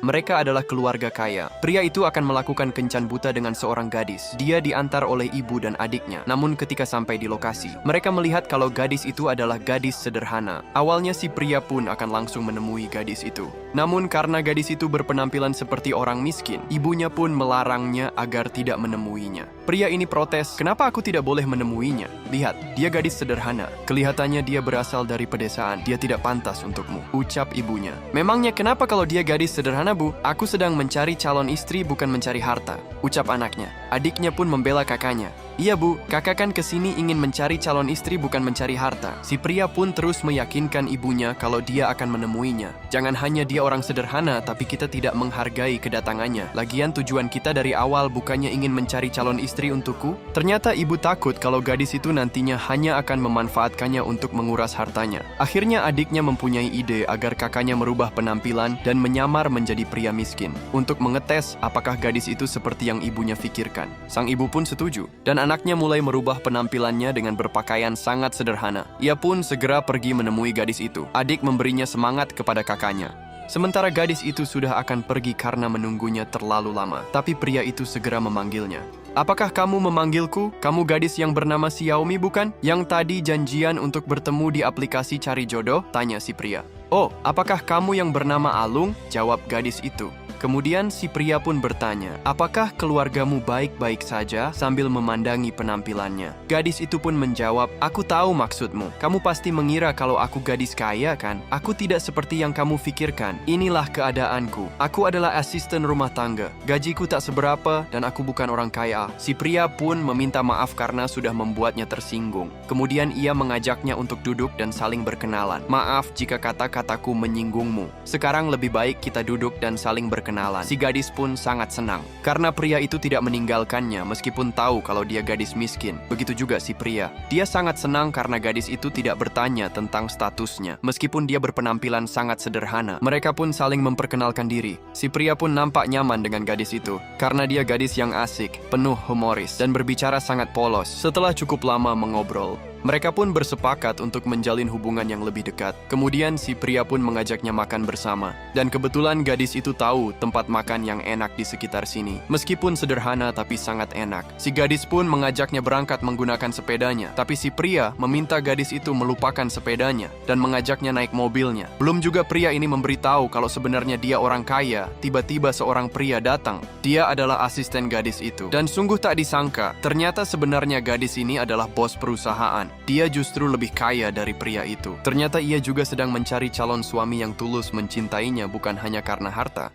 Mereka adalah keluarga kaya. Pria itu akan melakukan kencan buta dengan seorang gadis. Dia diantar oleh ibu dan adiknya. Namun ketika sampai di lokasi, mereka melihat kalau gadis itu adalah gadis sederhana. Awalnya si pria pun akan langsung menemui gadis itu. Namun karena gadis itu berpenampilan seperti orang miskin, ibunya pun melarangnya agar tidak menemuinya. Pria ini protes, "Kenapa aku tidak boleh menemuinya? Lihat, dia gadis sederhana. Kelihatannya dia berasal dari pedesaan. Dia tidak pantas untukmu," ucap ibunya. "Memangnya kenapa kalau dia gadis sederhana, Bu? Aku sedang mencari calon istri, bukan mencari harta," ucap anaknya. Adiknya pun membela kakaknya. "Iya, Bu, kakak kan kesini ingin mencari calon istri, bukan mencari harta." Si pria pun terus meyakinkan ibunya kalau dia akan menemuinya. "Jangan hanya dia orang sederhana, tapi kita tidak menghargai kedatangannya. Lagian tujuan kita dari awal bukannya ingin mencari calon istri untukku." Ternyata ibu takut kalau gadis itu nantinya hanya akan memanfaatkannya untuk menguras hartanya. Akhirnya adiknya mempunyai ide agar kakaknya merubah penampilan dan menyamar menjadi pria miskin untuk mengetes apakah gadis itu seperti yang ibunya pikirkan. Sang ibu pun setuju, dan anaknya mulai merubah penampilannya dengan berpakaian sangat sederhana. Ia pun segera pergi menemui gadis itu. Adik memberinya semangat kepada kakaknya. Sementara gadis itu sudah akan pergi karena menunggunya terlalu lama. Tapi pria itu segera memanggilnya. "Apakah kamu memanggilku? Kamu gadis yang bernama Xiaomi, bukan? Yang tadi janjian untuk bertemu di aplikasi cari jodoh?" tanya si pria. "Oh, apakah kamu yang bernama Alung?" jawab gadis itu. Kemudian si pria pun bertanya, "Apakah keluargamu baik-baik saja?" sambil memandangi penampilannya. Gadis itu pun menjawab, "Aku tahu maksudmu. Kamu pasti mengira kalau aku gadis kaya, kan? Aku tidak seperti yang kamu pikirkan. Inilah keadaanku. Aku adalah asisten rumah tangga. Gajiku tak seberapa dan aku bukan orang kaya." Si pria pun meminta maaf karena sudah membuatnya tersinggung. Kemudian ia mengajaknya untuk duduk dan saling berkenalan. "Maaf jika kata-kataku menyinggungmu. Sekarang lebih baik kita duduk dan saling berkenalan." Si gadis pun sangat senang karena pria itu tidak meninggalkannya meskipun tahu kalau dia gadis miskin. Begitu juga si pria. Dia sangat senang karena gadis itu tidak bertanya tentang statusnya meskipun dia berpenampilan sangat sederhana. Mereka pun saling memperkenalkan diri. Si pria pun nampak nyaman dengan gadis itu karena dia gadis yang asik, penuh humoris, dan berbicara sangat polos. Setelah cukup lama mengobrol, mereka pun bersepakat untuk menjalin hubungan yang lebih dekat. Kemudian si pria pun mengajaknya makan bersama. Dan kebetulan gadis itu tahu tempat makan yang enak di sekitar sini. Meskipun sederhana tapi sangat enak. Si gadis pun mengajaknya berangkat menggunakan sepedanya. Tapi si pria meminta gadis itu melupakan sepedanya dan mengajaknya naik mobilnya. Belum juga pria ini memberitahu kalau sebenarnya dia orang kaya. Tiba-tiba seorang pria datang. Dia adalah asisten gadis itu. Dan sungguh tak disangka, ternyata sebenarnya gadis ini adalah bos perusahaan. Dia justru lebih kaya dari pria itu. Ternyata ia juga sedang mencari calon suami yang tulus mencintainya bukan hanya karena harta.